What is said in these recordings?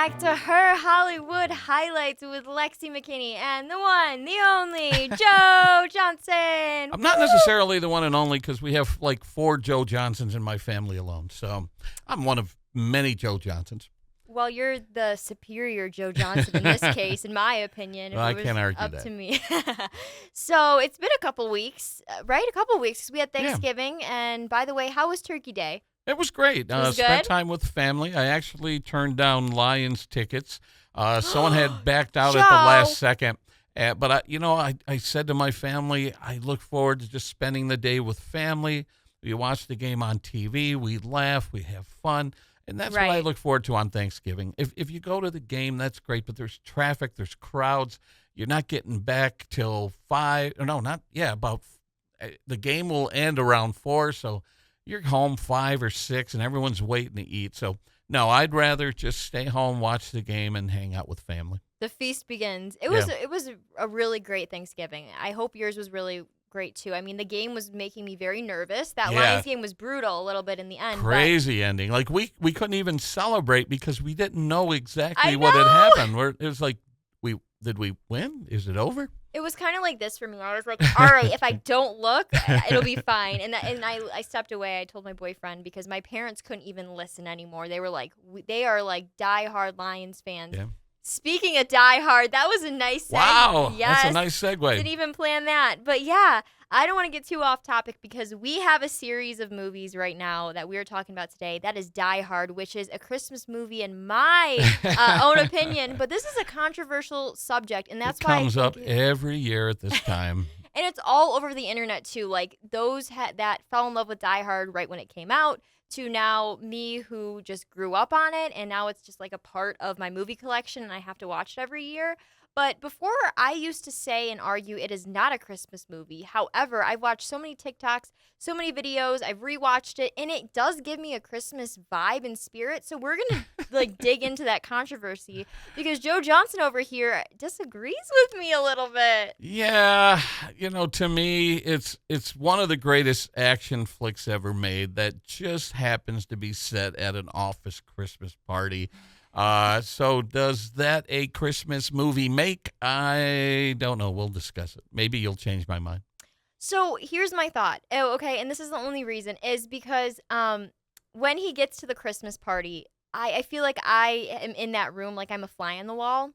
back to Her Hollywood Highlights with Lexi McKinney and the one, the only, Joe Johnson. I'm not necessarily the one and only because we have like 4 Joe Johnsons in my family alone. So I'm one of many Joe Johnsons. Well, you're the superior Joe Johnson in this case, in my opinion. Well, I can't argue up that. to me. So it's been a couple weeks, right? A couple weeks because we had Thanksgiving. Yeah. And by the way, how was Turkey Day? It was great. It was spent good? time with family. I actually turned down Lions tickets. Someone had backed out Joe. at the last second. But I said to my family, I look forward to just spending the day with family. We watch the game on TV. We laugh. We have fun. And that's what I look forward to on Thanksgiving. If you go to the game, that's great. But there's traffic. There's crowds. You're not getting back till 5. No, not, yeah, about the game will end around 4. So you're home 5 or 6, and everyone's waiting to eat. So, no, I'd rather just stay home, watch the game, and hang out with family. The feast begins. It was a really great Thanksgiving. I hope yours was really great, too. I mean, the game was making me very nervous. That Lions game was brutal a little bit in the end. Crazy ending. Like, we couldn't even celebrate because we didn't know exactly what had happened. It was like, did we win? Is it over? It was kind of like this for me. I was like, all right, if I don't look, it'll be fine. And I stepped away. I told my boyfriend because my parents couldn't even listen anymore. They were like, they are like diehard Lions fans. Yeah. Speaking of diehard, that was a nice segue. Wow, yes. That's a nice segue. Didn't even plan that. But yeah, I don't want to get too off topic because we have a series of movies right now that we're talking about today. That is Die Hard, which is a Christmas movie in my own opinion. But this is a controversial subject, and that's why it comes up every year at this time. And it's all over the internet, too. Like, those that fell in love with Die Hard right when it came out, to now me who just grew up on it, and now it's just like a part of my movie collection, and I have to watch it every year. But before, I used to say and argue it is not a Christmas movie. However, I've watched so many TikToks, so many videos, I've rewatched it, and it does give me a Christmas vibe and spirit. So we're going to dig into that controversy because Joe Johnson over here disagrees with me a little bit. Yeah, to me, it's one of the greatest action flicks ever made that just happens to be set at an office Christmas party. So does that a Christmas movie make? I don't know. We'll discuss it. Maybe you'll change my mind. So here's my thought. Oh, okay, and this is the only reason, is because when he gets to the Christmas party, I feel like I am in that room like I'm a fly on the wall.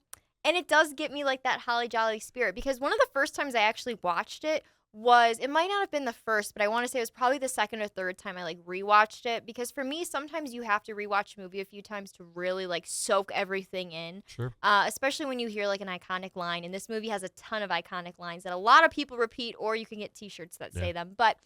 And it does get me like that holly jolly spirit because one of the first times I actually watched it it might not have been the first, but I want to say it was probably the second or third time I like rewatched it because for me, sometimes you have to rewatch a movie a few times to really like soak everything in. Sure. Especially when you hear like an iconic line, and this movie has a ton of iconic lines that a lot of people repeat, or you can get T-shirts that say them. But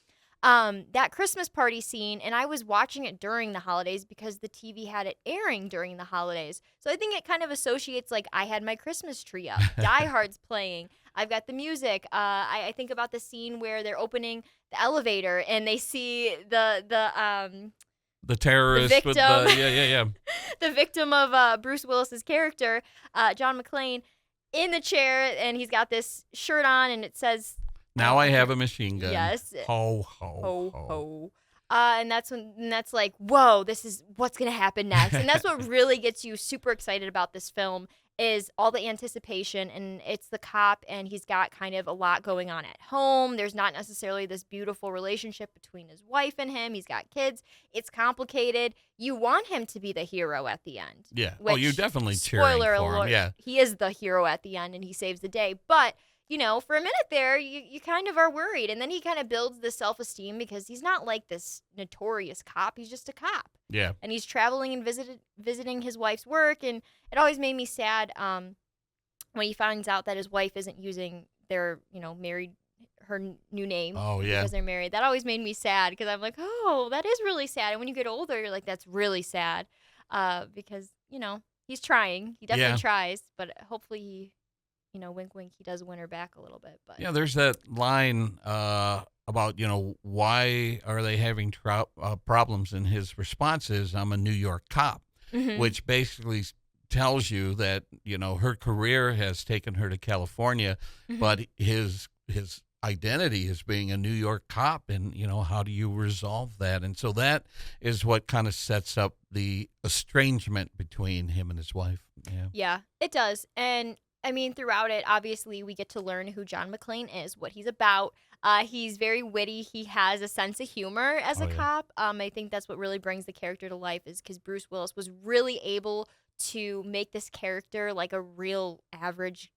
that Christmas party scene, and I was watching it during the holidays because the TV had it airing during the holidays. So I think it kind of associates like I had my Christmas tree up, Die Hard's playing. I've got the music. I think about the scene where they're opening the elevator and they see the terrorist, the victim, with the victim of Bruce Willis's character, John McClane, in the chair, and he's got this shirt on, and it says, "Now I have a machine gun." Yes. Ho ho ho. And that's like, whoa, this is what's gonna happen next, and that's what really gets you super excited about this film. Is all the anticipation, and it's the cop, and he's got kind of a lot going on at home. There's not necessarily this beautiful relationship between his wife and him. He's got kids. It's complicated. You want him to be the hero at the end. Yeah. You definitely cheering spoiler for alert, him. Yeah. He is the hero at the end, and he saves the day. But for a minute there, you kind of are worried. And then he kind of builds this self-esteem because he's not like this notorious cop. He's just a cop. Yeah. And he's traveling and visiting his wife's work. And it always made me sad when he finds out that his wife isn't using their, her new name. Oh, yeah. Because they're married. That always made me sad because I'm like, oh, that is really sad. And when you get older, you're like, that's really sad because, he's trying. He definitely tries. But hopefully he... wink, wink, he does win her back a little bit. But yeah, there's that line about, why are they having problems? And his response is, I'm a New York cop, which basically tells you that, her career has taken her to California, but his identity as being a New York cop, and how do you resolve that? And so that is what kind of sets up the estrangement between him and his wife. Yeah. Yeah, it does. And I mean, throughout it, obviously, we get to learn who John McClane is, what he's about. He's very witty. He has a sense of humor as Oh a yeah. cop. I think that's what really brings the character to life, is because Bruce Willis was really able to make this character like a real average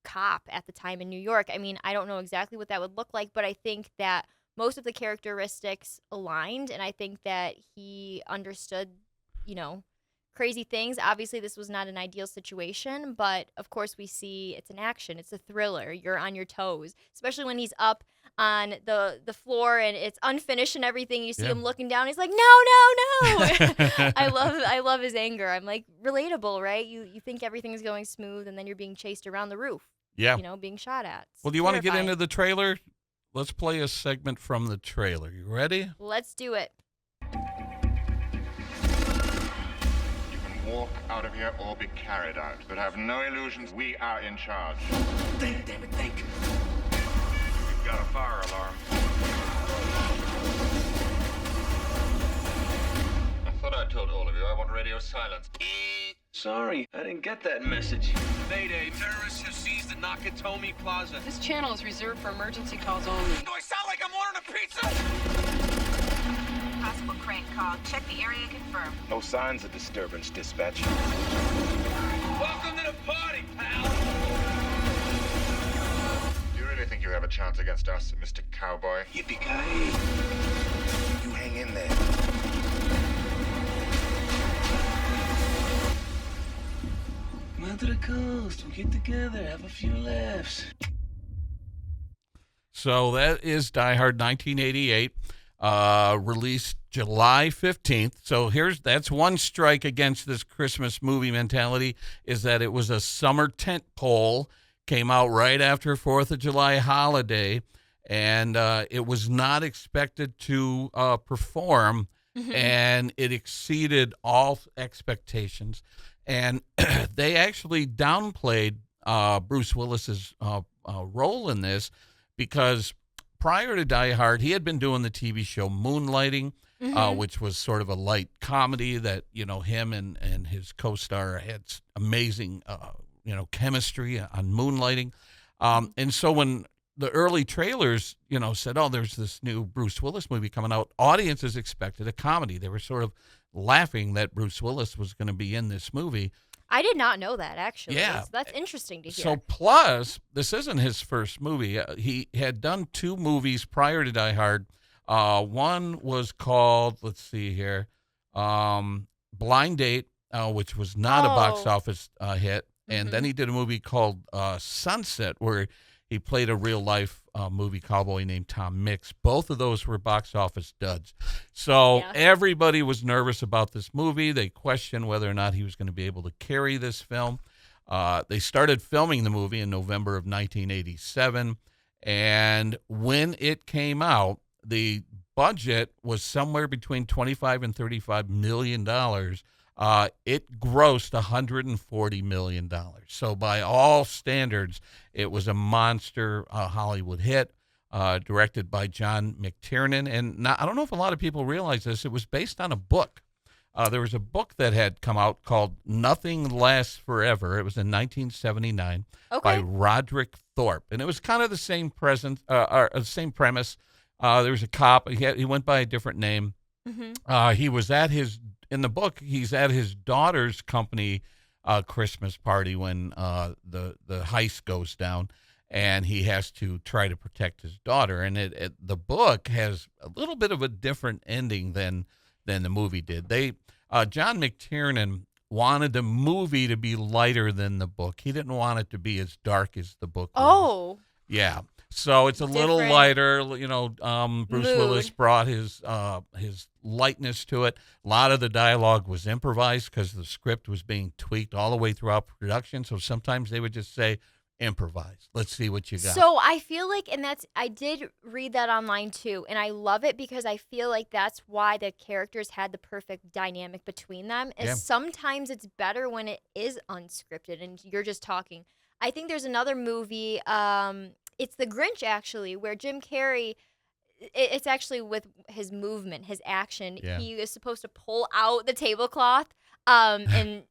cop at the time in New York. I mean, I don't know exactly what that would look like, but I think that most of the characteristics aligned, and I think that he understood, you know, crazy things. Obviously, this was not an ideal situation, but of course, we see it's an action, it's a thriller. You're on your toes, especially when he's up on the floor and it's unfinished and everything. You see Yeah. him looking down. He's like, no, no, no. I love his anger. I'm like, relatable, right? You think everything's going smooth, and then you're being chased around the roof. Yeah. Being shot at. It's Well, do you want to get terrifying. into the trailer? Let's play a segment from the trailer. You ready? Let's do it. You can walk out of here or be carried out, but have no illusions. We are in charge. Think, damn it, think. We've got a fire alarm. I thought I told all of you I want radio silence. Sorry, I didn't get that message. Mayday, terrorists have seized the Nakatomi Plaza. This channel is reserved for emergency calls only. Do I sound like I'm ordering a pizza? Possible crank call. Check the area, confirm. No signs of disturbance, dispatch. Welcome to the party, pal. Do you really think you have a chance against us, Mr. Cowboy? Yippee-ki-yay. You hang in there. Come out to the coast. We'll get together, have a few laughs. So that is Die Hard 1988, released July 15th. So that's one strike against this Christmas movie mentality, is that it was a summer tent pole, came out right after 4th of July holiday, and it was not expected to perform, and it exceeded all expectations. And they actually downplayed Bruce Willis's role in this, because prior to Die Hard, he had been doing the TV show Moonlighting, which was sort of a light comedy that, him and his co-star had amazing, chemistry on Moonlighting. And so when the early trailers, said, oh, there's this new Bruce Willis movie coming out, audiences expected a comedy. They were sort of laughing that Bruce Willis was going to be in this movie. I did not know that, actually. Yeah. That's interesting to hear. So plus, this isn't his first movie. He had done two movies prior to Die Hard. One was called, let's see here, Blind Date, which was not a box office hit. And then he did a movie called Sunset, where he played a real-life movie cowboy named Tom Mix. Both of those were box office duds. So everybody was nervous about this movie. They questioned whether or not he was going to be able to carry this film. They started filming the movie in November of 1987. And when it came out, the budget was somewhere between $25 and $35 million. It grossed $140 million. So by all standards, it was a monster Hollywood hit, directed by John McTiernan. And I don't know if a lot of people realize this. It was based on a book. There was a book that had come out called Nothing Lasts Forever. It was in 1979 by Roderick Thorpe. And it was kind of the same same premise. There was a cop. He went by a different name. He was in the book, he's at his daughter's company Christmas party when the heist goes down, and he has to try to protect his daughter. And the book has a little bit of a different ending than the movie did. John McTiernan wanted the movie to be lighter than the book. He didn't want it to be as dark as the book was. Yeah. So it's a little lighter, Bruce Willis brought his lightness to it. A lot of the dialogue was improvised because the script was being tweaked all the way throughout production. So sometimes they would just say, improvise. Let's see what you got. So I feel like, and I did read that online too, and I love it because I feel like that's why the characters had the perfect dynamic between them. Is sometimes it's better when it is unscripted and you're just talking. I think there's another movie, it's The Grinch, actually, where Jim Carrey, it's actually with his movement, his action. Yeah. He is supposed to pull out the tablecloth, and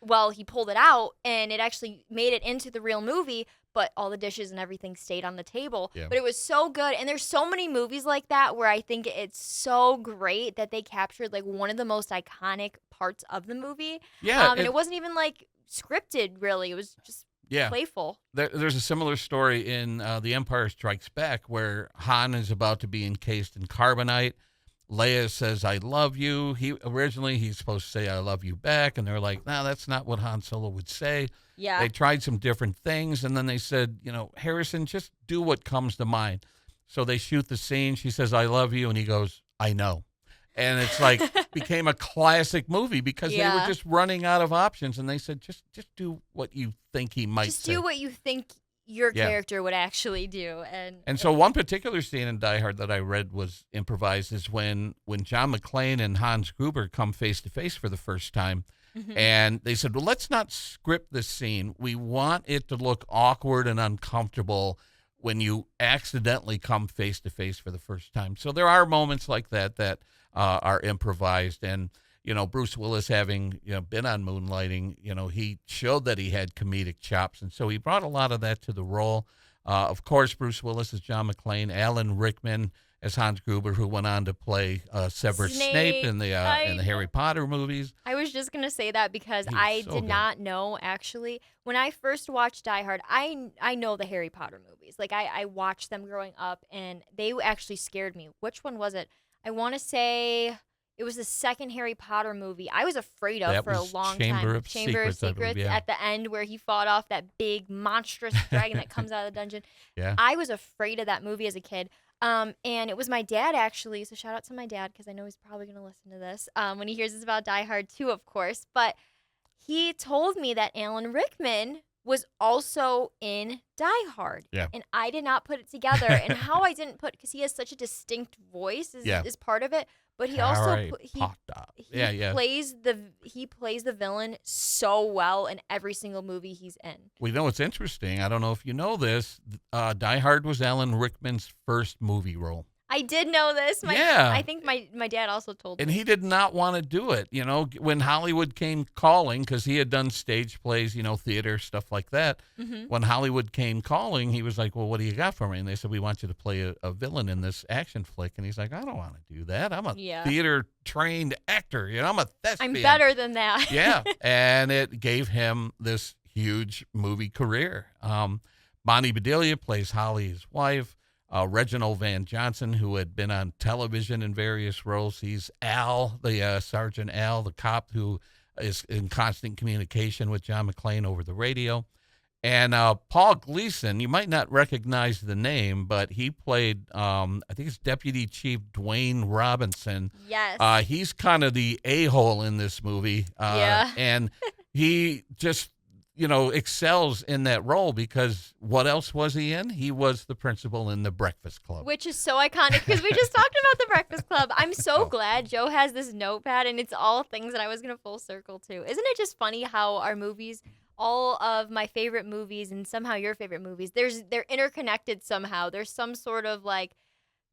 well, he pulled it out, and it actually made it into the real movie, but all the dishes and everything stayed on the table. Yeah. But it was so good, and there's so many movies like that where I think it's so great that they captured like one of the most iconic parts of the movie. Yeah. And it wasn't even like scripted, really. It was just playful. There's a similar story in The Empire Strikes Back where Han is about to be encased in carbonite. Leia says, I love you. He's supposed to say, I love you back. And they're like, no, that's not what Han Solo would say. Yeah. They tried some different things. And then they said, Harrison, just do what comes to mind. So they shoot the scene. She says, I love you. And he goes, I know. And it's like became a classic movie because they were just running out of options. And they said, just do what you think he might say. Just do what you think your character would actually do. And so one particular scene in Die Hard that I read was improvised is when John McClane and Hans Gruber come face to face for the first time. Mm-hmm. And they said, well, let's not script this scene. We want it to look awkward and uncomfortable when you accidentally come face to face for the first time. So there are moments like that are improvised. And, Bruce Willis having, been on Moonlighting, he showed that he had comedic chops. And so he brought a lot of that to the role. Of course, Bruce Willis as John McClane, Alan Rickman as Hans Gruber, who went on to play Severus Snape in the Harry Potter movies. I was just going to say that because I did not know, actually. When I first watched Die Hard, I know the Harry Potter movies. Like, I watched them growing up, and they actually scared me. Which one was it? I want to say it was the second Harry Potter movie I was afraid of for a long time. Chamber of Secrets at the end, where he fought off that big monstrous dragon that comes out of the dungeon. Yeah. I was afraid of that movie as a kid. And it was my dad, actually. So shout out to my dad, because I know he's probably going to listen to this when he hears this about Die Hard 2, of course. But he told me that Alan Rickman was also in Die Hard. Yeah. And I did not put it together. And how I didn't put, because he has such a distinct voice is part of it. But he also plays the villain so well in every single movie he's in. We know it's interesting. I don't know if you know this. Die Hard was Alan Rickman's first movie role. I did know this. I think my dad also told me. And he did not want to do it. When Hollywood came calling, because he had done stage plays, theater, stuff like that. Mm-hmm. When Hollywood came calling, he was like, well, what do you got for me? And they said, we want you to play a villain in this action flick. And he's like, I don't want to do that. I'm a theater-trained actor. I'm a thespian. I'm better than that. Yeah. And it gave him this huge movie career. Bonnie Bedelia plays Holly's wife. Reginald Van Johnson, who had been on television in various roles. He's Al, the Sergeant Al, the cop who is in constant communication with John McClane over the radio. And Paul Gleason, you might not recognize the name, but he played, I think it's Deputy Chief Dwayne Robinson. Yes. He's kind of the a-hole in this movie. And he just excels in that role, because what else was he in? He was the principal in The Breakfast Club. Which is so iconic, because we just talked about The Breakfast Club. I'm so glad Joe has this notepad, and it's all things that I was going to full circle to. Isn't it just funny how our movies, all of my favorite movies and somehow your favorite movies, they're interconnected somehow. There's some sort of like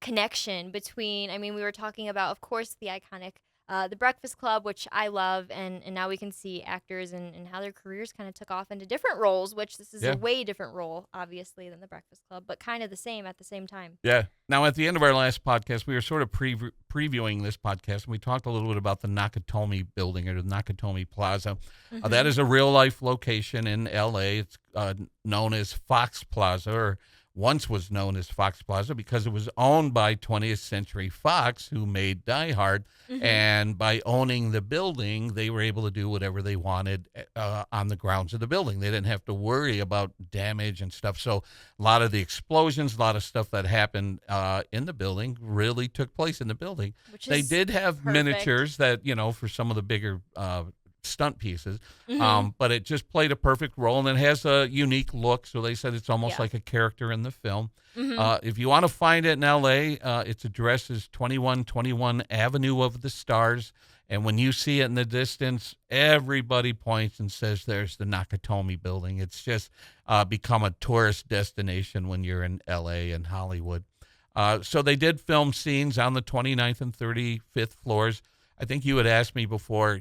connection between, we were talking about, of course, the iconic The Breakfast Club, which I love, and now we can see actors and how their careers kind of took off into different roles, which this is a way different role, obviously, than The Breakfast Club, but kind of the same at the same time. Yeah. Now, at the end of our last podcast, we were sort of previewing this podcast, and we talked a little bit about the Nakatomi building, or the Nakatomi Plaza. Mm-hmm. That is a real-life location in L.A. It's known as Fox Plaza, or once was known as Fox Plaza, because it was owned by 20th Century Fox, who made Die Hard. Mm-hmm. And by owning the building, they were able to do whatever they wanted on the grounds of the building. They didn't have to worry about damage and stuff. So a lot of the explosions, a lot of stuff that happened in the building really took place in the building. They did have miniatures that, for some of the bigger stunt pieces, but it just played a perfect role, and it has a unique look. So they said it's almost like a character in the film. If you want to find it in L.A., its address is 2121 Avenue of the Stars, And when you see it in the distance, everybody points and says, there's the Nakatomi building. It's just become a tourist destination when you're in L.A. and Hollywood. So they did film scenes on the 29th and 35th floors. I think you had asked me before,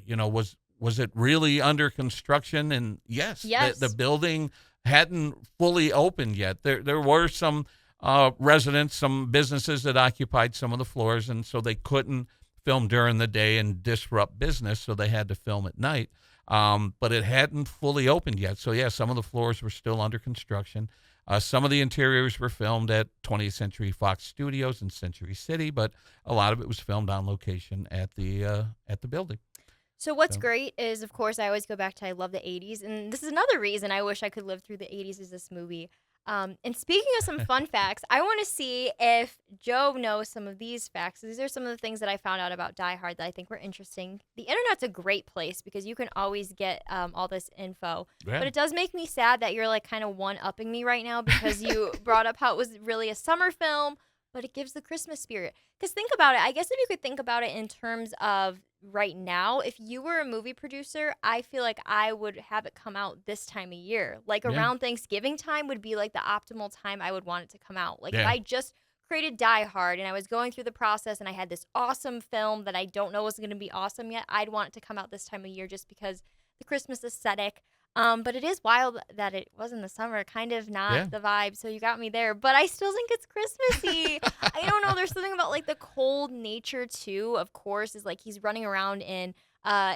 was it really under construction? And yes. The building hadn't fully opened yet. There were some residents, some businesses that occupied some of the floors, and so they couldn't film during the day and disrupt business, so they had to film at night. But it hadn't fully opened yet. So, yeah, some of the floors were still under construction. Some of the interiors were filmed at 20th Century Fox Studios in Century City, but a lot of it was filmed on location at the building. So what's great is, of course, I always go back to I love the 80s, and this is another reason I wish I could live through the 80s is this movie. And speaking of some fun facts, I want to see if Joe knows some of these facts. These are some of the things that I found out about Die Hard that I think were interesting. The internet's a great place because you can always get all this info. Yeah. But it does make me sad that you're like kind of one-upping me right now because you brought up how it was really a summer film, but it gives the Christmas spirit. Because think about it. I guess if you could think about it in terms of right now, if you were a movie producer, I feel like I would have it come out this time of year. Like around Thanksgiving time would be like the optimal time I would want it to come out. Like if I just created Die Hard and I was going through the process and I had this awesome film that I don't know was going to be awesome yet, I'd want it to come out this time of year just because the Christmas aesthetic. But it is wild that it was in the summer, kind of not the vibe. So you got me there, but I still think it's Christmassy. I don't know. There's something about like the cold nature too. Of course, is like he's running around in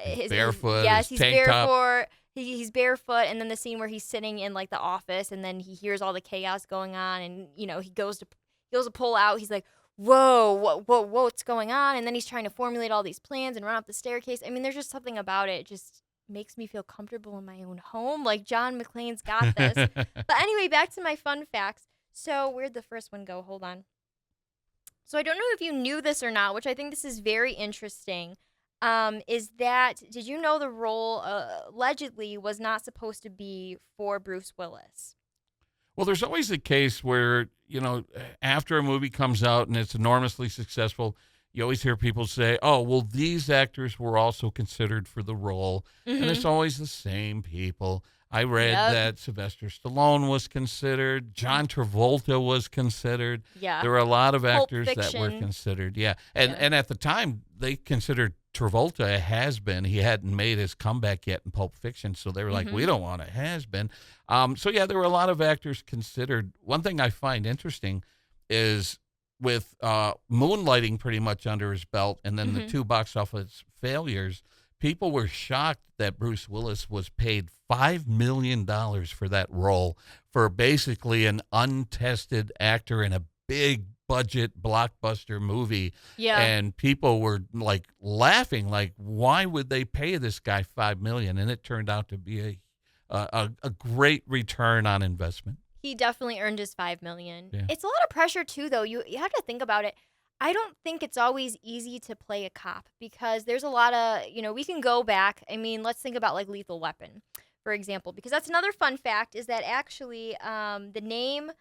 his barefoot. Yes, his he's tank top. barefoot. He's barefoot, and then the scene where he's sitting in like the office, and then he hears all the chaos going on, and he goes to pull out. He's like, whoa, what's going on? And then he's trying to formulate all these plans and run up the staircase. I mean, there's just something about it. Just makes me feel comfortable in my own home. Like John McClane's got this. But anyway, back to my fun facts. So where'd the first one go? Hold on. So I don't know if you knew this or not, which I think this is very interesting. Is that, did you know the role allegedly was not supposed to be for Bruce Willis? Well, there's always a case where, after a movie comes out and it's enormously successful, you always hear people say, oh, well, these actors were also considered for the role. Mm-hmm. And it's always the same people. I read that Sylvester Stallone was considered. John Travolta was considered. Yeah. There were a lot of Pulp actors that were Fiction. considered. Yeah. And at the time, they considered Travolta a has-been. He hadn't made his comeback yet in Pulp Fiction. So they were like, we don't want a has-been. So, yeah, there were a lot of actors considered. One thing I find interesting is with Moonlighting pretty much under his belt and then the two box office failures, people were shocked that Bruce Willis was paid $5 million for that role, for basically an untested actor in a big budget blockbuster movie. Yeah. And people were like laughing, like, why would they pay this guy $5 million? And it turned out to be a great return on investment. He definitely earned his $5 million. Yeah. It's a lot of pressure too, though. You have to think about it. I don't think it's always easy to play a cop because there's a lot of, we can go back. I mean, let's think about like Lethal Weapon, for example, because that's another fun fact is that actually the name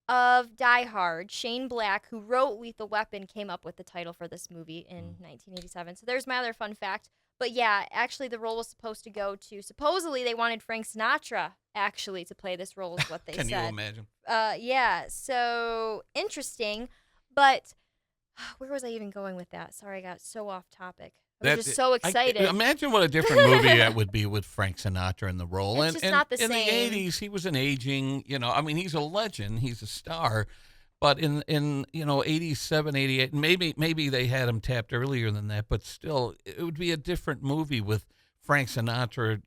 of Die Hard, Shane Black, who wrote Lethal Weapon, came up with the title for this movie in 1987. So there's my other fun fact. But yeah, actually the role was supposed to go to, supposedly they wanted Frank Sinatra actually to play this role is what they Can said. you imagine? Yeah, so interesting. But where was I even going with that? Sorry, I got so off topic. I was just so excited. Imagine what a different movie that would be with Frank Sinatra in the role. It's just not the in same. the 80s, he was an aging, he's a legend. He's a star. But in 87, 88, maybe they had him tapped earlier than that, but still, it would be a different movie with Frank Sinatra,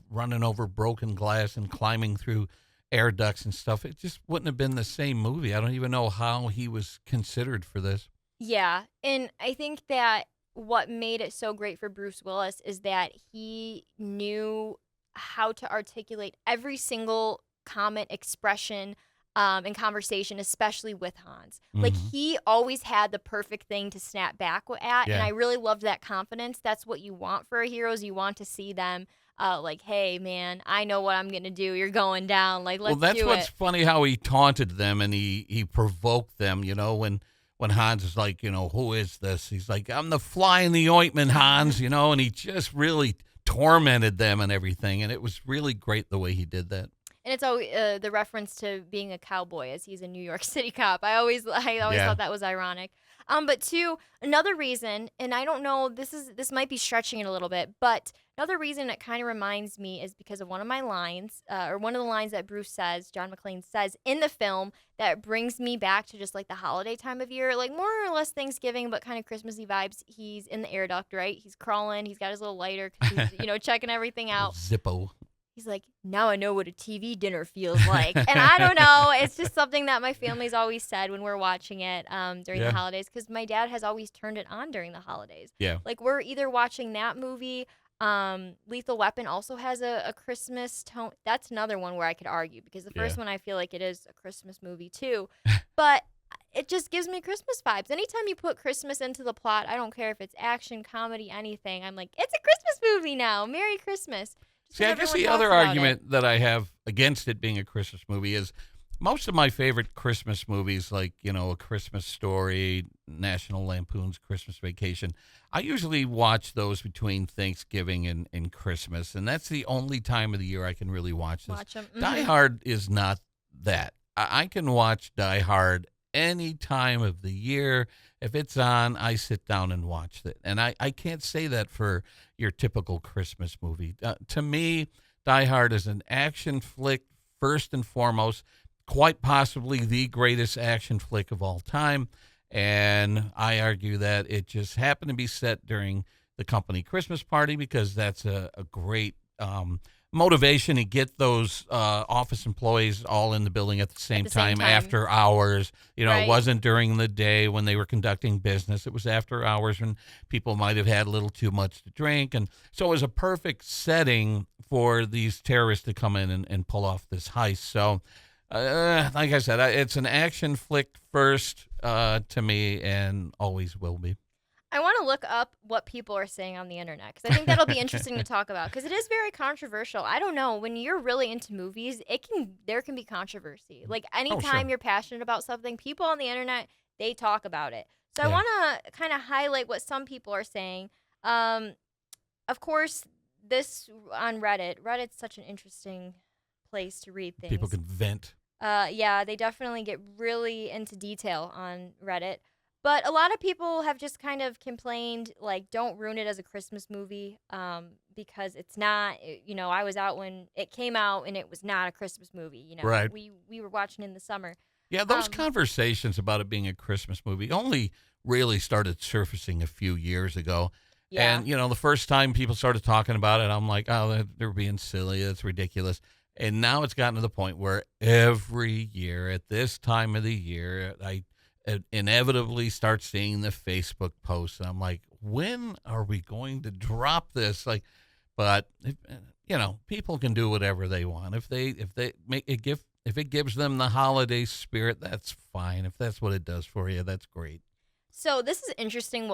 running over broken glass and climbing through air ducts and stuff. It just wouldn't have been the same movie. I don't even know how he was considered for this. Yeah, and I think that what made it so great for Bruce Willis is that he knew how to articulate every single comment, expression, and conversation, especially with Hans. Like, he always had the perfect thing to snap back at, and I really loved that confidence. That's what you want for our heroes. You want to see them like, hey, man, I know what I'm going to do. You're going down. Like, let's do it. Well, that's what's funny, how he taunted them and he provoked them, when Hans is like, who is this? He's like, I'm the fly in the ointment, Hans, and he just really tormented them and everything. And it was really great the way he did that. And it's always the reference to being a cowboy, as he's a New York City cop. I always Yeah. thought that was ironic. But two, another reason, and I don't know, this might be stretching it a little bit, but another reason it kind of reminds me is because of one of my lines, or one of the lines that John McClane says in the film, that brings me back to just like the holiday time of year, like more or less Thanksgiving, but kind of Christmassy vibes. He's in the air duct, right? He's crawling. He's got his little lighter because he's, checking everything out. Zippo. He's like, now I know what a TV dinner feels like. And I don't know. It's just something that my family's always said when we're watching it during the holidays, because my dad has always turned it on during the holidays. Yeah. Like, we're either watching that movie. Lethal Weapon also has a Christmas tone. That's another one where I could argue, because the first one, I feel like it is a Christmas movie too. But it just gives me Christmas vibes. Anytime you put Christmas into the plot, I don't care if it's action, comedy, anything. I'm like, it's a Christmas movie now. Merry Christmas. See, I guess the other argument that I have against it being a Christmas movie is most of my favorite Christmas movies, like, A Christmas Story, National Lampoon's Christmas Vacation, I usually watch those between Thanksgiving and Christmas, and that's the only time of the year I can really watch this. Watch 'em. Die Hard is not that. I can watch Die Hard any time of the year. If it's on, I sit down and watch it. And I can't say that for your typical Christmas movie. To me, Die Hard is an action flick first and foremost, quite possibly the greatest action flick of all time. And I argue that it just happened to be set during the company Christmas party, because that's a great motivation to get those office employees all in the building at the same time after hours. Right. It wasn't during the day when they were conducting business. It was after hours when people might have had a little too much to drink. And so it was a perfect setting for these terrorists to come in and pull off this heist. So, like I said, it's an action flick first to me, and always will be. I want to look up what people are saying on the internet, because I think that'll be interesting to talk about, because it is very controversial. I don't know, when you're really into movies, there can be controversy. Like, anytime you're passionate about something, people on the internet, they talk about it. So I want to kind of highlight what some people are saying. Of course, this on Reddit's such an interesting place to read things. People can vent. Yeah, they definitely get really into detail on Reddit. But a lot of people have just kind of complained, like, don't ruin it as a Christmas movie, because it's not. I was out when it came out, and it was not a Christmas movie. Right. We were watching in the summer. Yeah, those conversations about it being a Christmas movie only really started surfacing a few years ago. Yeah. And, the first time people started talking about it, I'm like, oh, they're being silly. That's ridiculous. And now it's gotten to the point where every year at this time of the year, I inevitably start seeing the Facebook posts, and I'm like, when are we going to drop this? But people can do whatever they want. If they make it if it gives them the holiday spirit, that's fine. If that's what it does for you, that's great. So this is interesting.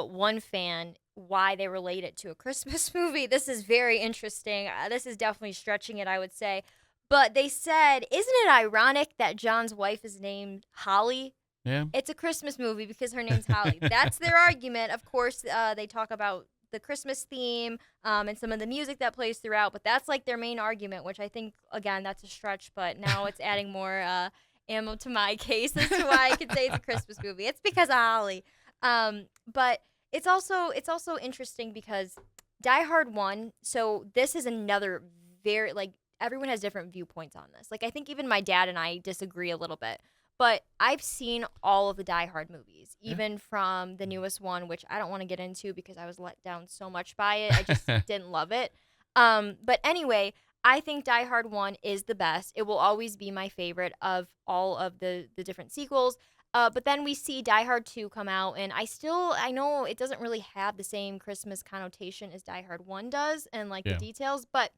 Why they relate it to a Christmas movie. This is very interesting. This is definitely stretching it, I would say. But they said, isn't it ironic that John's wife is named Holly? Yeah. It's a Christmas movie because her name's Holly. That's their argument. Of course, they talk about the Christmas theme and some of the music that plays throughout, but that's like their main argument, which I think, again, that's a stretch, but now it's adding more ammo to my case as to why I could say it's a Christmas movie. It's because of Holly. But it's also interesting because Die Hard 1, so this is another very, everyone has different viewpoints on this. I think even my dad and I disagree a little bit. But I've seen all of the Die Hard movies, even from the newest one, which I don't want to get into because I was let down so much by it. I just didn't love it. But anyway, I think Die Hard 1 is the best. It will always be my favorite of all of the different sequels. But then we see Die Hard 2 come out, and I know it doesn't really have the same Christmas connotation as Die Hard 1 does, and the details, but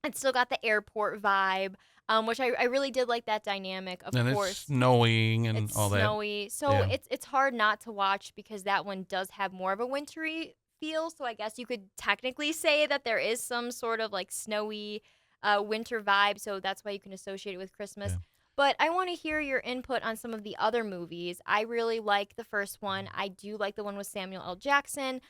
it's still got the airport vibe. Which I really did like that dynamic, of course. It's snowing and it's all that. It's snowy. So it's hard not to watch because that one does have more of a wintry feel. So I guess you could technically say that there is some sort of snowy winter vibe. So that's why you can associate it with Christmas. But I want to hear your input on some of the other movies. I really like the first one. I do like the one with Samuel L. Jackson,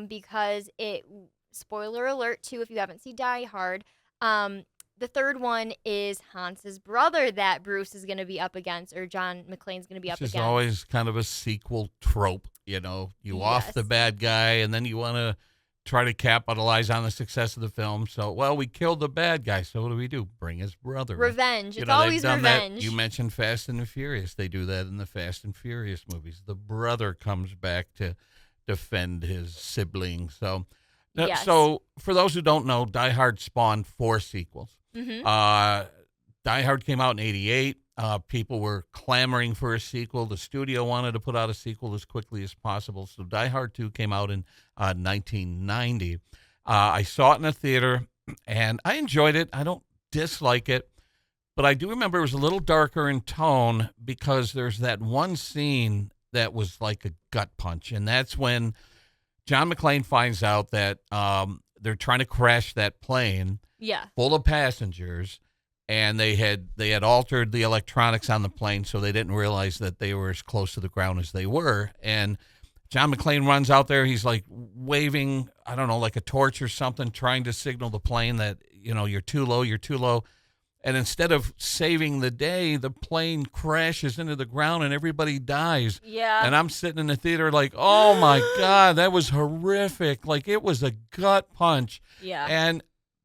because it. Spoiler alert too, if you haven't seen Die Hard. The third one is Hans's brother that Bruce is going to be up against, or John McClane's going to be up Which is against. always kind of a sequel trope, you know. You off the bad guy, and then you want to try to capitalize on the success of the film. So, well, we killed the bad guy, so what do? Bring his brother. Revenge. You It's know, they've always done revenge. That. You mentioned Fast and the Furious. They do that in the Fast and Furious movies. The brother comes back to defend his sibling. So, Yes. so for those who don't know, Die Hard spawned 4 sequels. Mm-hmm. Die Hard came out in 1988. People were clamoring for a sequel. The studio wanted to put out a sequel as quickly as possible. So Die Hard 2 came out in 1990. I saw it in a theater, and I enjoyed it. I don't dislike it, but I do remember it was a little darker in tone because there's that one scene that was like a gut punch, and that's when John McClane finds out that they're trying to crash that plane full of passengers, and they had altered the electronics on the plane, so they didn't realize that they were as close to the ground as they were. And John McClane runs out there. He's like waving, I don't know, like a torch or something, trying to signal the plane that, you know, you're too low, you're too low. And instead of saving the day, the plane crashes into the ground and everybody dies. Yeah. And I'm sitting in the theater like, oh, my God, that was horrific. Like, it was a gut punch. Yeah. And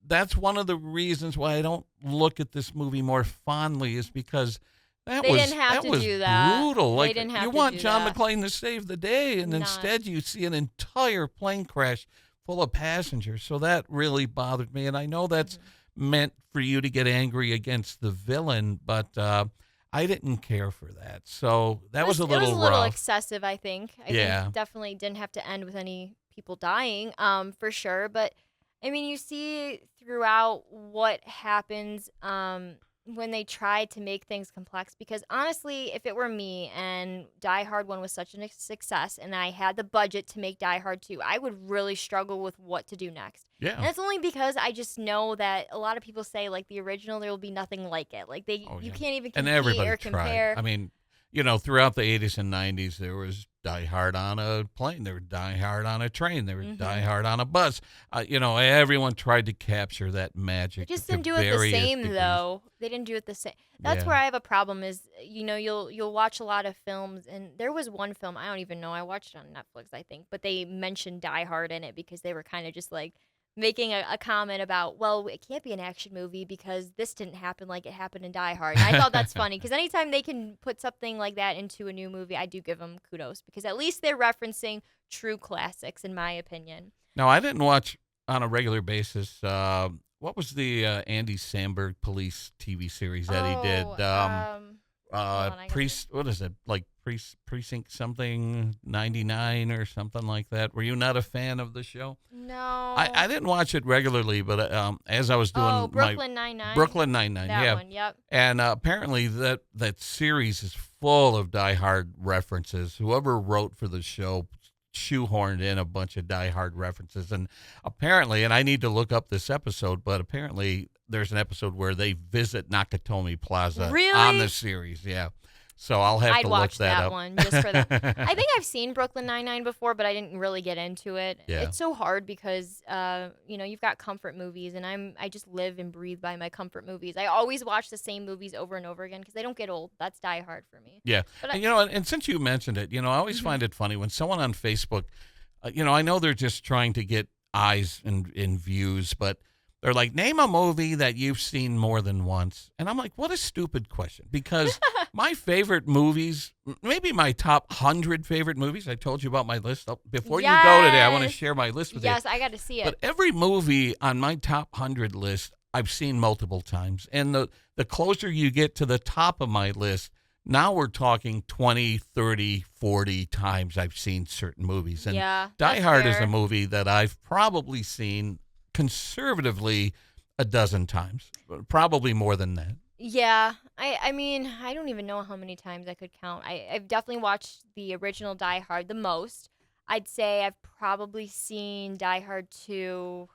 that's one of the reasons why I don't look at this movie more fondly, is because They didn't have to do that. Brutal. They Like, didn't have you to want do John that. McClane to save the day, and instead you see an entire plane crash full of passengers. So that really bothered me. And I know that's meant for you to get angry against the villain, but I didn't care for that. So that was a little rough. It was a little excessive, I think. I Yeah. think definitely didn't have to end with any people dying, for sure. But, I mean, you see throughout what happens when they try to make things complex. Because, honestly, if it were me and Die Hard 1 was such a success and I had the budget to make Die Hard 2, I would really struggle with what to do next. Yeah. And that's only because I just know that a lot of people say, like, the original, there will be nothing like it. Like, you can't even And compete everybody or compare. tried. I mean, you know, throughout the 80s and 90s, there was Die Hard on a plane. There was Die Hard on a train. There was Die Hard on a bus. You know, everyone tried to capture that magic. They just to didn't do it the various same, degrees. though. They didn't do it the same. That's Yeah. where I have a problem is, you know, you'll watch a lot of films, and there was one film, I don't even know, I watched it on Netflix, I think, but they mentioned Die Hard in it because they were kind of just like making a comment about, well, it can't be an action movie because this didn't happen like it happened in Die Hard. And I thought that's funny because anytime they can put something like that into a new movie, I do give them kudos because at least they're referencing true classics, in my opinion. Now, I didn't watch on a regular basis. What was the Andy Samberg police TV series that he did? hold on, I gotta- What is it? Like Precinct something 99 or something like that. Were you not a fan of the show? No. I didn't watch it regularly, but as I was doing Brooklyn Nine-Nine. Brooklyn Nine-Nine, That yeah. one, yep. And apparently that series is full of Die Hard references. Whoever wrote for the show shoehorned in a bunch of Die Hard references. And apparently, and I need to look up this episode, but apparently there's an episode where they visit Nakatomi Plaza Really? on the series. Yeah. So I'll have I'd to look watch that that up. one just for that. I think I've seen Brooklyn Nine-Nine before, but I didn't really get into it. Yeah. It's so hard because, you know, you've got comfort movies, and I just live and breathe by my comfort movies. I always watch the same movies over and over again because they don't get old. That's Die Hard for me. Yeah. But And, you know, and since you mentioned it, you know, I always find it funny when someone on Facebook, you know, I know they're just trying to get eyes and views, but they're like, name a movie that you've seen more than once. And I'm like, what a stupid question. Because my favorite movies, maybe my top 100 favorite movies, I told you about my list. Before you go today, I want to Yes. share my list with you. Yes, I got to see it. But every movie on my top 100 list, I've seen multiple times. And the closer you get to the top of my list, now we're talking 20, 30, 40 times I've seen certain movies. And Yeah, Die that's Hard is fair. a movie that I've probably seen conservatively a dozen times, probably more than that. Yeah, I mean, I don't even know how many times I could count. I've definitely watched the original Die Hard the most. I'd say I've probably seen Die Hard 2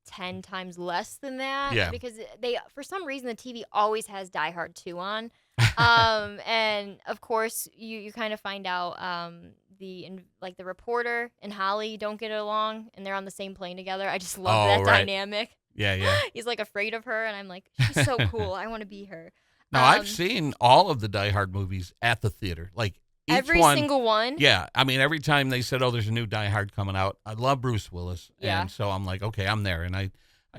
10 times less than that. Yeah. Because they, for some reason, the TV always has Die Hard 2 on. And of course, you kind of find out the reporter and Holly don't get along, and they're on the same plane together. I just love that right. dynamic. Yeah. He's like afraid of her, and I'm like, she's so cool. I want to be her. Now, I've seen all of the Die Hard movies at the theater. Like, each every one, single one. Yeah. I mean, every time they said, oh, there's a new Die Hard coming out, I love Bruce Willis. Yeah. And so I'm like, okay, I'm there. And I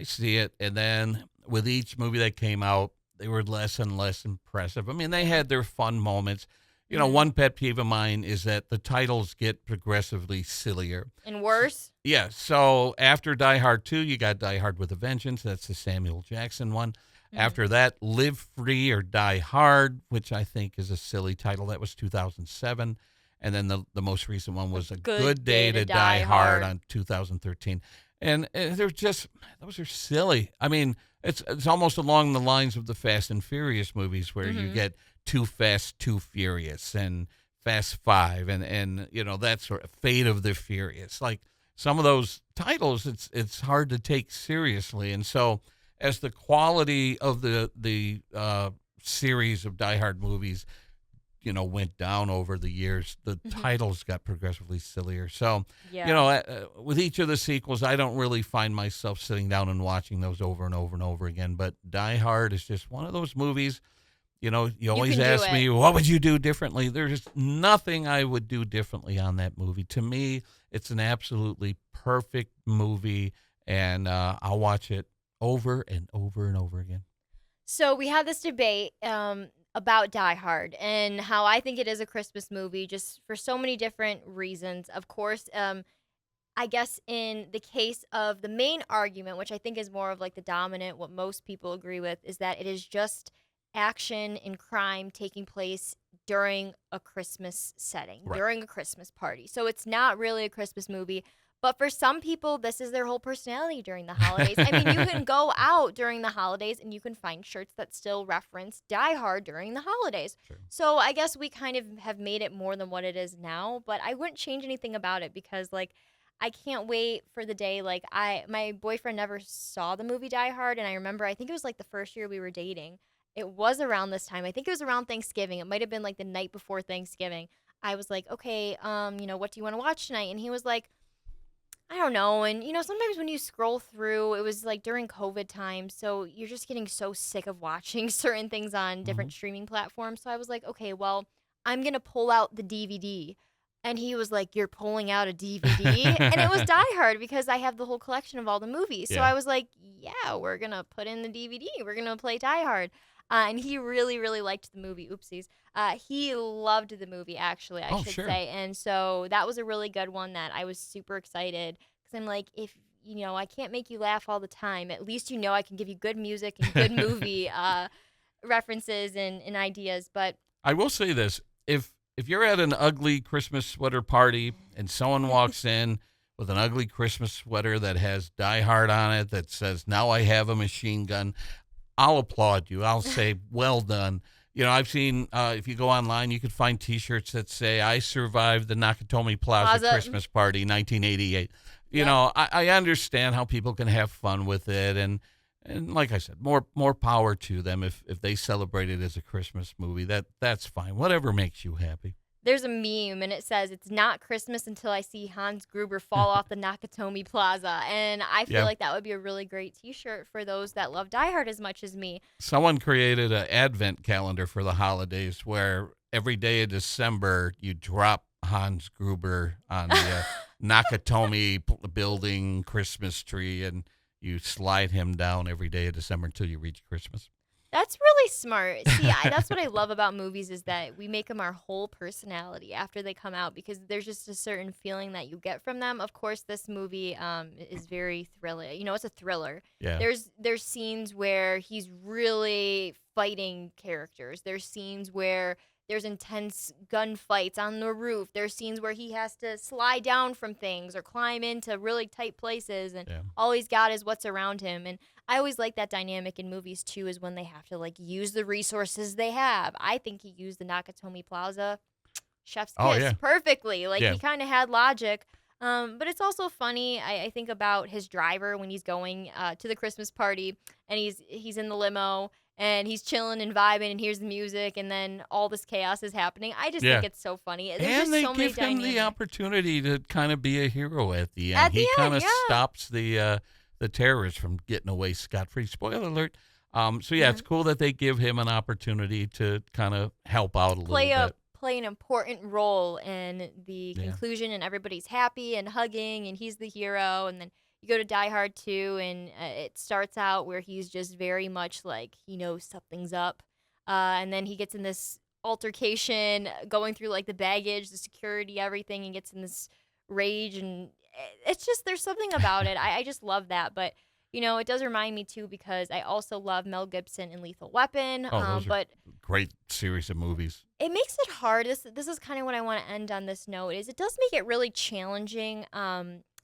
see it. And then with each movie that came out, they were less and less impressive. I mean, they had their fun moments. You know, one pet peeve of mine is that the titles get progressively sillier. And worse. Yeah. So after Die Hard 2, you got Die Hard with a Vengeance. That's the Samuel Jackson one. After that, Live Free or Die Hard, which I think is a silly title. That was 2007. And then the most recent one was A Good Day to Die Hard on 2013. And they're just, those are silly. I mean, it's almost along the lines of the Fast and Furious movies where you get Too Fast, Too Furious and Fast Five and you know, that sort of Fate of the Furious. Like some of those titles, it's hard to take seriously. And so as the quality of the series of Die Hard movies, you know, went down over the years, the titles got progressively sillier. So, you know, with each of the sequels, I don't really find myself sitting down and watching those over and over and over again. But Die Hard is just one of those movies, you know, you always ask me, what would you do differently? There's nothing I would do differently on that movie. To me, it's an absolutely perfect movie, and I'll watch it over and over and over again. So we had this debate about Die Hard and how I think it is a Christmas movie just for so many different reasons. Of course, I guess in the case of the main argument, which I think is more of like the dominant, what most people agree with, is that it is just action and crime taking place during a Christmas setting, during a Christmas party. So it's not really a Christmas movie. But for some people, this is their whole personality during the holidays. I mean, you can go out during the holidays and you can find shirts that still reference Die Hard during the holidays. Sure. So I guess we kind of have made it more than what it is now, but I wouldn't change anything about it because, like, I can't wait for the day. Like, my boyfriend never saw the movie Die Hard, and I remember, I think it was like the first year we were dating. It was around this time. I think it was around Thanksgiving. It might have been like the night before Thanksgiving. I was like, okay, you know, what do you want to watch tonight? And he was like, I don't know. And, you know, sometimes when you scroll through, it was like during COVID time. So you're just getting so sick of watching certain things on different streaming platforms. So I was like, okay, well, I'm going to pull out the DVD. And he was like, you're pulling out a DVD? And it was Die Hard because I have the whole collection of all the movies. So I was like, yeah, we're going to put in the DVD. We're going to play Die Hard. And he really, really liked the movie. Oopsies. He loved the movie, actually, I should say. And so that was a really good one that I was super excited because I'm like, if, you know, I can't make you laugh all the time, at least, you know, I can give you good music and good movie references and ideas. But I will say this. If you're at an ugly Christmas sweater party and someone walks in with an ugly Christmas sweater that has Die Hard on it that says, now I have a machine gun, I'll applaud you. I'll say, well done. You know, I've seen, if you go online, you can find T-shirts that say, I survived the Nakatomi Plaza Christmas party, 1988. You know, I understand how people can have fun with it. And like I said, more power to them if they celebrate it as a Christmas movie. That's fine. Whatever makes you happy. There's a meme, and it says, it's not Christmas until I see Hans Gruber fall off the Nakatomi Plaza. And I feel like that would be a really great T-shirt for those that love Die Hard as much as me. Someone created an advent calendar for the holidays where every day of December you drop Hans Gruber on the Nakatomi building Christmas tree, and you slide him down every day of December until you reach Christmas. That's really smart. See, that's what I love about movies is that we make them our whole personality after they come out because there's just a certain feeling that you get from them. Of course, this movie is very thrilling. You know, it's a thriller. Yeah. There's scenes where he's really fighting characters. There's scenes where there's intense gunfights on the roof. There's scenes where he has to slide down from things or climb into really tight places, and all he's got is what's around him. And I always like that dynamic in movies, too, is when they have to, like, use the resources they have. I think he used the Nakatomi Plaza chef's kiss perfectly. Like, he kind of had logic. But it's also funny. I think about his driver when he's going to the Christmas party and he's in the limo and he's chilling and vibing and hears the music and then all this chaos is happening. I just Yeah. think it's so funny. There's And just they so many give him the dynamics. opportunity to kind of be a hero at the end. At the He kind end, of yeah. stops the terrorists from getting away scot-free. Spoiler alert. So yeah, it's cool that they give him an opportunity to kind of help out a little bit. Play an important role in the Yeah. conclusion and everybody's happy and hugging and he's the hero and then you go to Die Hard 2 and it starts out where he's just very much like he knows something's up and then he gets in this altercation going through like the baggage, the security, everything, and gets in this rage and it's just there's something about it. I just love that, but it does remind me too because I also love Mel Gibson in Lethal Weapon. Oh, those are But great series of movies. it makes it hard. This is kind of what I want to end on this note is it does make it really challenging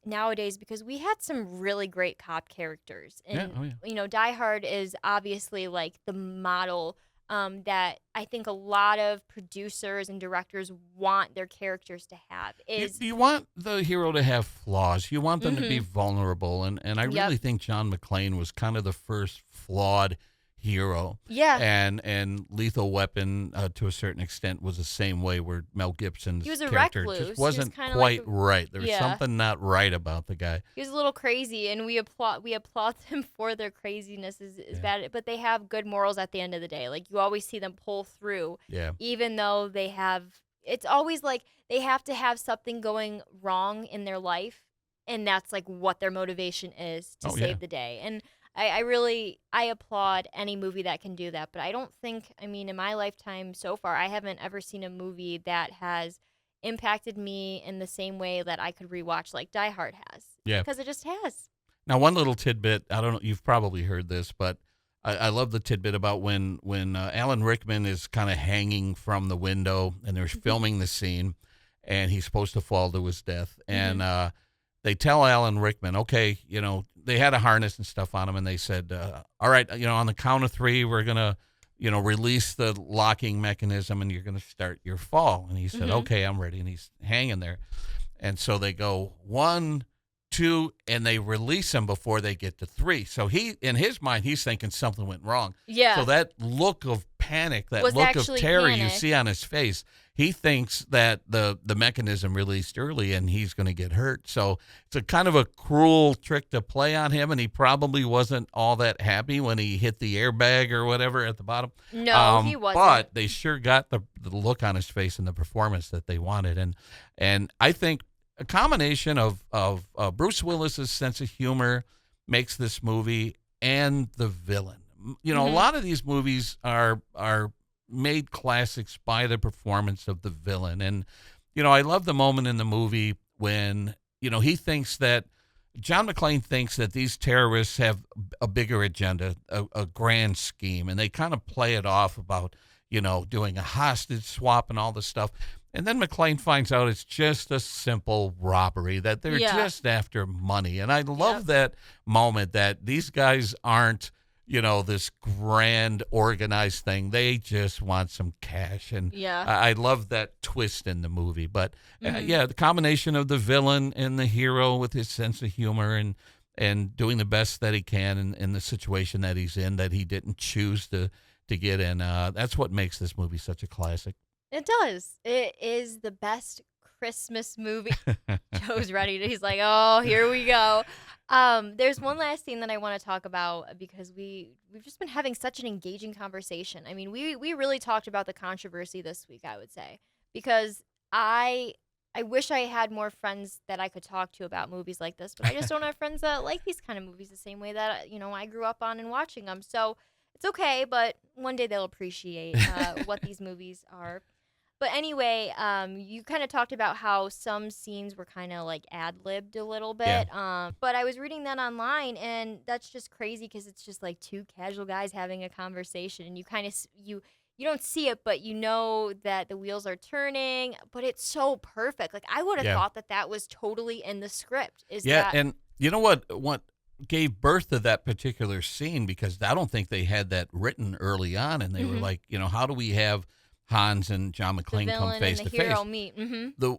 nowadays because we had some really great cop characters. And Yeah. Die Hard is obviously like the model that I think a lot of producers and directors want their characters to have is You want the hero to have flaws. You want them to be Mhm. vulnerable. And I Yep. really think John McClane was kind of the first flawed hero. yeah. And Lethal Weapon, to a certain extent, was the same way where Mel Gibson's He was a character recluse. He just was wasn't kinda quite like a- right. There was Yeah. something not right about the guy. He was a little crazy, and we applaud them for their craziness is Yeah. bad, but they have good morals at the end of the day. Like you always see them pull through, Yeah. even though they have. It's always like they have to have something going wrong in their life, and that's like what their motivation is to Oh, save yeah. the day. And I really applaud any movie that can do that. But I don't think in my lifetime so far I haven't ever seen a movie that has impacted me in the same way that I could rewatch like Die Hard has. Yeah. Because it just has. Now, one little tidbit, I don't know, you've probably heard this, but I love the tidbit about when Alan Rickman is kind of hanging from the window and they're filming the scene and he's supposed to fall to his death. And they tell Alan Rickman, okay, they had a harness and stuff on him and they said, all right, on the count of 3, we're going to, release the locking mechanism and you're going to start your fall. And he said, okay, I'm ready. And he's hanging there. And so they go 1, 2, and they release him before they get to 3. So he, in his mind, he's thinking something went wrong. Yeah. So that look of panic, that Was look of actually terror you panic. see on his face, he thinks that the mechanism released early and he's going to get hurt. So it's a kind of a cruel trick to play on him, and he probably wasn't all that happy when he hit the airbag or whatever at the bottom. No, he wasn't. But they sure got the look on his face and the performance that they wanted. And I think a combination of Bruce Willis's sense of humor makes this movie and the villain. A lot of these movies are made classics by the performance of the villain. And, I love the moment in the movie when, he thinks that John McClane thinks that these terrorists have a bigger agenda, a grand scheme, and they kind of play it off about, doing a hostage swap and all this stuff. And then McClane finds out it's just a simple robbery, that they're Yeah. just after money. And I love that moment that these guys aren't, this grand organized thing. They just want some cash. And Yeah. I love that twist in the movie. But the combination of the villain and the hero with his sense of humor and doing the best that he can in the situation that he's in, that he didn't choose to get in. That's what makes this movie such a classic. It does. It is the best Christmas movie. Joe's ready. He's like, oh, here we go. There's one last thing that I want to talk about because we've just been having such an engaging conversation. We really talked about the controversy this week, I would say, because I wish I had more friends that I could talk to about movies like this, but I just don't have friends that like these kind of movies the same way that I grew up on and watching them. So it's okay, but one day they'll appreciate what these movies are. But anyway, you kind of talked about how some scenes were kind of like ad-libbed a little bit. But I was reading that online, and that's just crazy because it's just like two casual guys having a conversation, and you kind of you don't see it, but you know that the wheels are turning. But it's so perfect. Like I would have thought that was totally in the script. And you know what gave birth to that particular scene, because I don't think they had that written early on, and they were like, how do we have Hans and John McClane come face to face? Meet.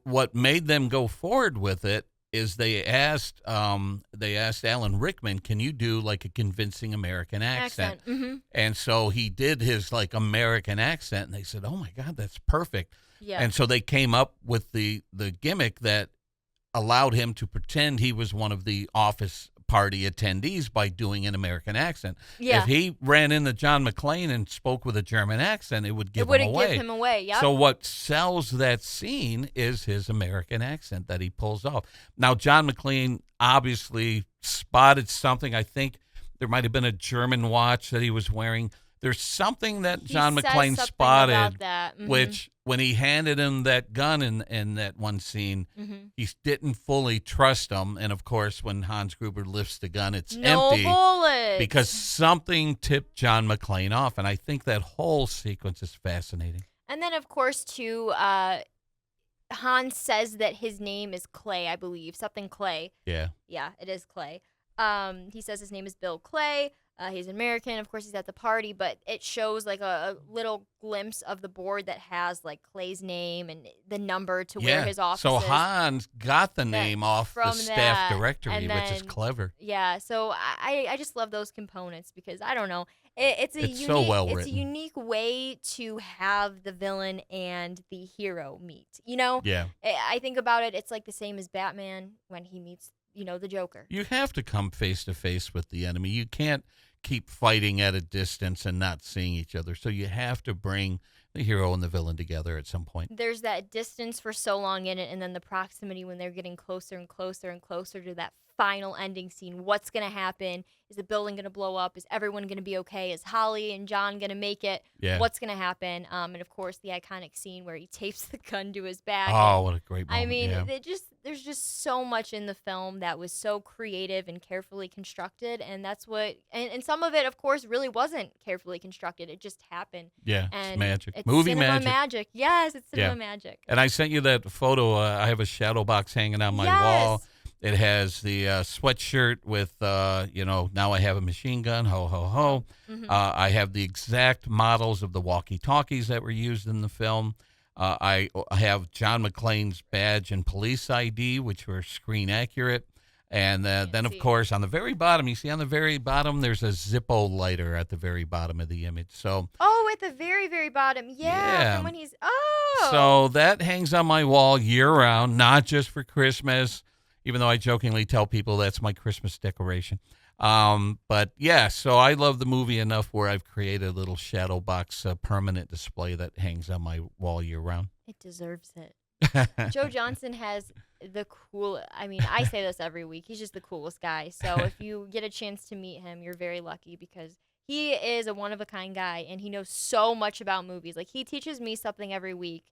What made them go forward with it is they asked Alan Rickman, can you do like a convincing American accent? Mm-hmm. And so he did his like American accent, and they said, "Oh my God, that's perfect." Yeah. And so they came up with the gimmick that allowed him to pretend he was one of the office party attendees by doing an American accent. Yeah. If he ran into John McClane and spoke with a German accent, it would give It wouldn't him away. give him away. Yep. So what sells that scene is his American accent that he pulls off. Now, John McClane obviously spotted something. I think there might have been a German watch that he was wearing. There's something that He John says McClane something spotted, about that. Mhm. which when he handed him that gun in that one scene, Mhm. he didn't fully trust him. And of course, when Hans Gruber lifts the gun, it's No empty bullets. because something tipped John McClane off. And I think that whole sequence is fascinating. And then, of course, too, Hans says that his name is Clay, I believe. Something Clay. Yeah. Yeah, it is Clay. He says his name is Bill Clay. He's American. Of course, he's at the party, but it shows like a little glimpse of the board that has like Clay's name and the number to where his office so is. Hans got the name off the from staff that, directory, and which is then- clever. Yeah, so I just love those components because I don't know. It's It's so well It's a written. unique way to have the villain and the hero meet. You know, Yeah. I think about it. It's like the same as Batman when he meets, the Joker. You have to come face to face with the enemy. You can't keep fighting at a distance and not seeing each other. So you have to bring the hero and the villain together at some point. There's that distance for so long in it, and then the proximity when they're getting closer and closer and closer to that final ending scene. What's going to happen? Is the building going to blow up? Is everyone going to be okay? Is Holly and John going to make it? Yeah. What's going to happen? And of course, the iconic scene where he tapes the gun to his back. Oh, and, what a great moment. I mean, yeah. there's just so much in the film that was so creative and carefully constructed, and that's what. And some of it, of course, really wasn't carefully constructed. It just happened. Yeah, And it's magic. It's Movie cinema magic. Yes, it's cinema Yeah. magic. And I sent you that photo. I have a shadow box hanging on my wall. It has the sweatshirt with, now I have a machine gun, ho, ho, ho. Mhm. I have the exact models of the walkie-talkies that were used in the film. I have John McClane's badge and police ID, which were screen accurate. And then, of see. course, on the very bottom, you see on the very bottom, there's a Zippo lighter at the very bottom of the image. So, Oh, at the very, very bottom. Yeah. Yeah. From when he's. Oh. so that hangs on my wall year-round, not just for Christmas, even though I jokingly tell people that's my Christmas decoration. But, yeah, so I love the movie enough where I've created a little shadow box permanent display that hangs on my wall year-round. It deserves it. Joe Johnson has the cool. I mean, I say this every week. He's just the coolest guy. So if you get a chance to meet him, you're very lucky because he is a one-of-a-kind guy, and he knows so much about movies. Like, he teaches me something every week.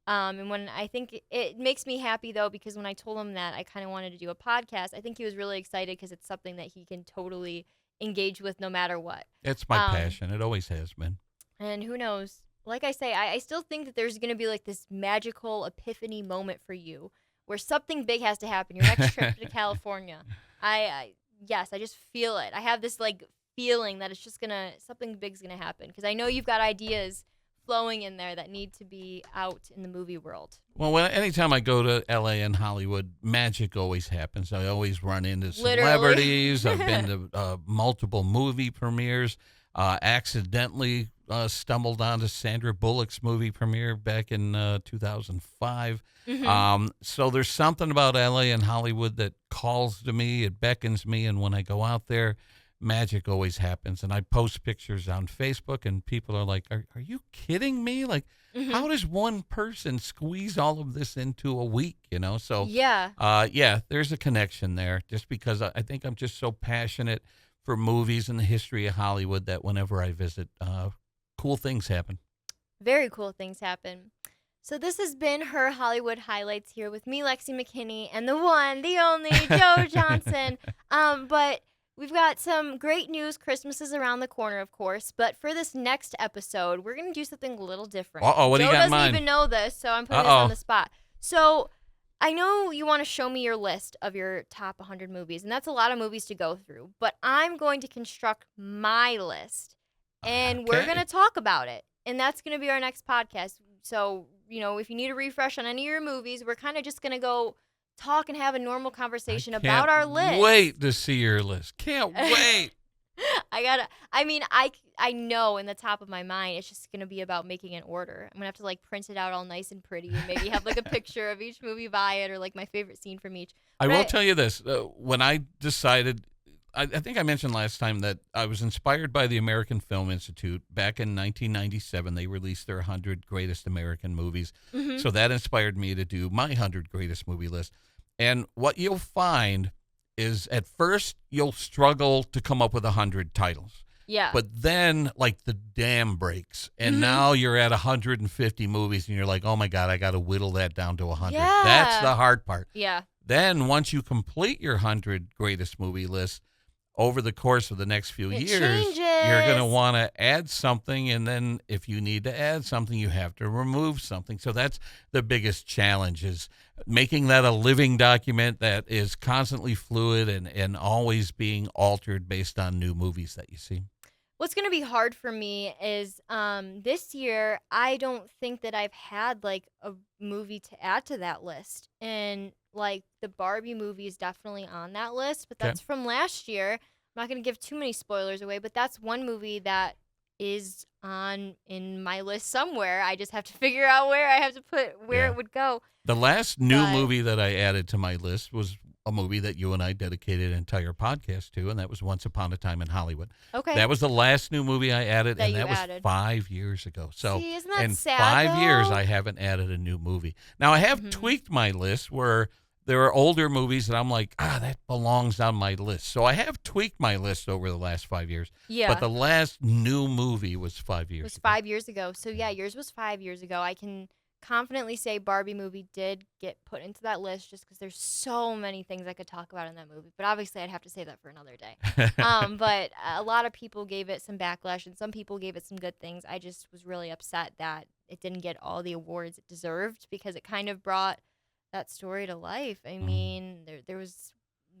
And when I think it makes me happy, though, because when I told him that I kind of wanted to do a podcast, I think he was really excited because it's something that he can totally engage with no matter what. It's my passion. It always has been. And who knows? Like I say, I still think that there's going to be like this magical epiphany moment for you where something big has to happen. Your next trip to California. Yes, I just feel it. I have this like feeling that it's just something big's going to happen because I know you've got ideas flowing in there that need to be out in the movie world. Well, anytime I go to L.A. and Hollywood, magic always happens. I always run into Literally. celebrities. I've been to multiple movie premieres. Accidentally stumbled onto Sandra Bullock's movie premiere back in 2005. Mm-hmm. So there's something about L.A. and Hollywood that calls to me. It beckons me. And when I go out there, magic always happens. And I post pictures on Facebook, and people are like, are you kidding me? Like, how does one person squeeze all of this into a week, So, Yeah. there's a connection there just because I think I'm just so passionate for movies and the history of Hollywood that whenever I visit, cool things happen. Very cool things happen. So this has been her Hollywood Highlights here with me, Lexi McKinney, and the one, the only, Joe Johnson. But we've got some great news. Christmas is around the corner, of course. But for this next episode, we're going to do something a little different. Uh-oh, what do you got in Joe doesn't mind? even know this, so I'm putting this on the spot. So I know you want to show me your list of your top 100 movies, and that's a lot of movies to go through. But I'm going to construct my list, and we're Okay. going to talk about it. And that's going to be our next podcast. So, if you need a refresh on any of your movies, we're kind of just going to go talk and have a normal conversation I about our can't list. wait to see your list. Can't wait. I know in the top of my mind it's just gonna be about making an order. I'm gonna have to like print it out all nice and pretty and maybe have like a picture of each movie by it or like my favorite scene from each. I But will tell you this. When I decided, I think I mentioned last time that I was inspired by the American Film Institute. Back in 1997, they released their 100 Greatest American Movies. Mhm. So that inspired me to do my 100 Greatest Movie list. And what you'll find is at first you'll struggle to come up with 100 titles. Yeah. But then, like, the dam breaks, and Mhm. now you're at 150 movies, and you're like, oh, my God, I got to whittle that down to 100. Yeah. That's the hard part. Yeah. Then once you complete your 100 greatest movie list, over the course of the next few It years, you're going to changes. want to add something. And then if you need to add something, you have to remove something. So that's the biggest challenge, is making that a living document that is constantly fluid and always being altered based on new movies that you see. What's going to be hard for me is this year, I don't think that I've had like a movie to add to that list. And like the Barbie movie is definitely on that list, but Okay. that's from last year. I'm not going to give too many spoilers away, but that's one movie that is on in my list somewhere. I just have to figure out where I have to put where Yeah. it would go. The last new But- movie that I added to my list was a movie that you and I dedicated an entire podcast to, and that was Once Upon a Time in Hollywood. Okay. That was the last new movie I added, That and you that was added. 5 years ago. So See, isn't that in sad, 5 years, though? I haven't added a new movie. Now, I have Mhm. tweaked my list where there are older movies that I'm like, that belongs on my list. So I have tweaked my list over the last 5 years. Yeah. But the last new movie was 5 It years was ago. 5 years ago. So yeah, yours was 5 years ago. I can confidently say Barbie movie did get put into that list just because there's so many things I could talk about in that movie. But obviously, I'd have to say that for another day. But a lot of people gave it some backlash, and some people gave it some good things. I just was really upset that it didn't get all the awards it deserved because it kind of brought that story to life. I mean, there was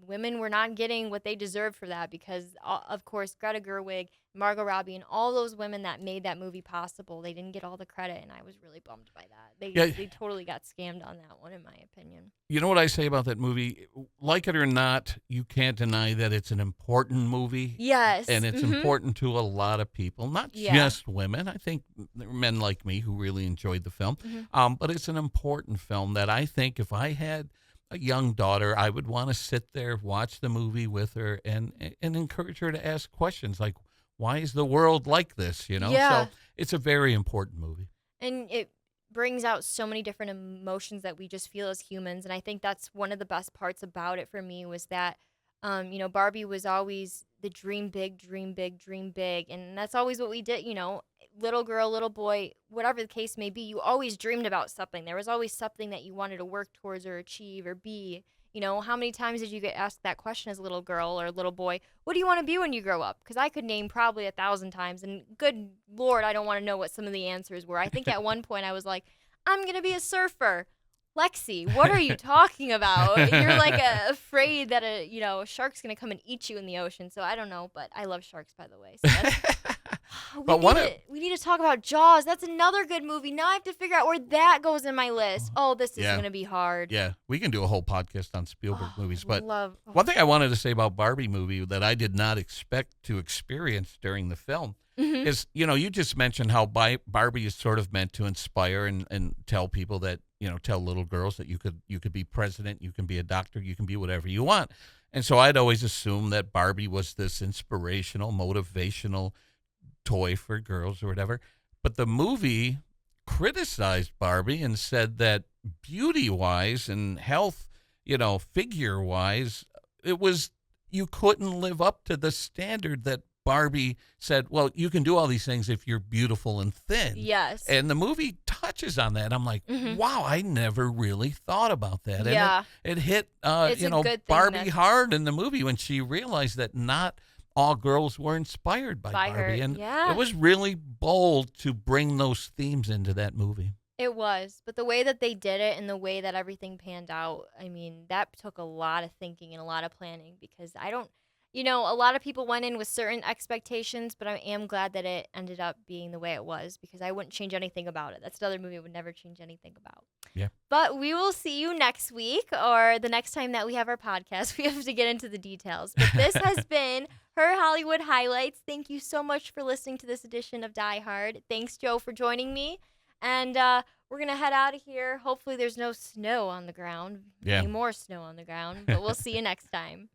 women were not getting what they deserved for that because, of course, Greta Gerwig, Margot Robbie, and all those women that made that movie possible, they didn't get all the credit, and I was really bummed by that. They totally got scammed on that one, in my opinion. You know what I say about that movie? Like it or not, you can't deny that it's an important movie. Yes. And it's Mhm. important to a lot of people, not Yeah. just women. I think there are men like me who really enjoyed the film. Mhm. But it's an important film that I think if I had a young daughter, I would want to sit there, watch the movie with her, and encourage her to ask questions like, why is the world like this? You know? Yeah. So it's a very important movie. And it brings out so many different emotions that we just feel as humans, and I think that's one of the best parts about it for me was that Barbie was always the dream big, dream big, dream big, and that's always what we did. Little girl, little boy, whatever the case may be, you always dreamed about something. There was always something that you wanted to work towards or achieve or be. How many times did you get asked that question as a little girl or little boy? What do you want to be when you grow up? Because I could name probably 1,000 times, and good Lord, I don't want to know what some of the answers were. I think at one point I was like, I'm going to be a surfer. Lexi, what are you talking about? You're like afraid that a shark's going to come and eat you in the ocean. So I don't know, but I love sharks, by the way. So that's, we need to talk about Jaws. That's another good movie. Now I have to figure out where that goes in my list. Oh, this is Yeah. going to be hard. Yeah, we can do a whole podcast on Spielberg movies. But love. one thing I wanted to say about Barbie movie that I did not expect to experience during the film Mhm. is, you just mentioned how Barbie is sort of meant to inspire and tell people that, tell little girls that you could be president, you can be a doctor, you can be whatever you want. And so I'd always assumed that Barbie was this inspirational, motivational toy for girls or whatever. But the movie criticized Barbie and said that beauty-wise and health, figure-wise, you couldn't live up to the standard that Barbie said, well, you can do all these things if you're beautiful and thin. Yes. And the movie touches on that. I'm like, Mhm. wow, I never really thought about that. Yeah. And it hit, It's a good thing Barbie that- hard in the movie when she realized that not all girls were inspired by By her, Barbie. And yeah. it was really bold to bring those themes into that movie. It was, but the way that they did it and the way that everything panned out, I mean, that took a lot of thinking and a lot of planning because you know, a lot of people went in with certain expectations, but I am glad that it ended up being the way it was because I wouldn't change anything about it. That's another movie I would never change anything about. Yeah. But we will see you next week or the next time that we have our podcast. We have to get into the details. But this has been Her Hollywood Highlights. Thank you so much for listening to this edition of Die Hard. Thanks, Joe, for joining me. And we're going to head out of here. Hopefully there's no snow on the ground. Yeah. Any more snow on the ground. But we'll see you next time.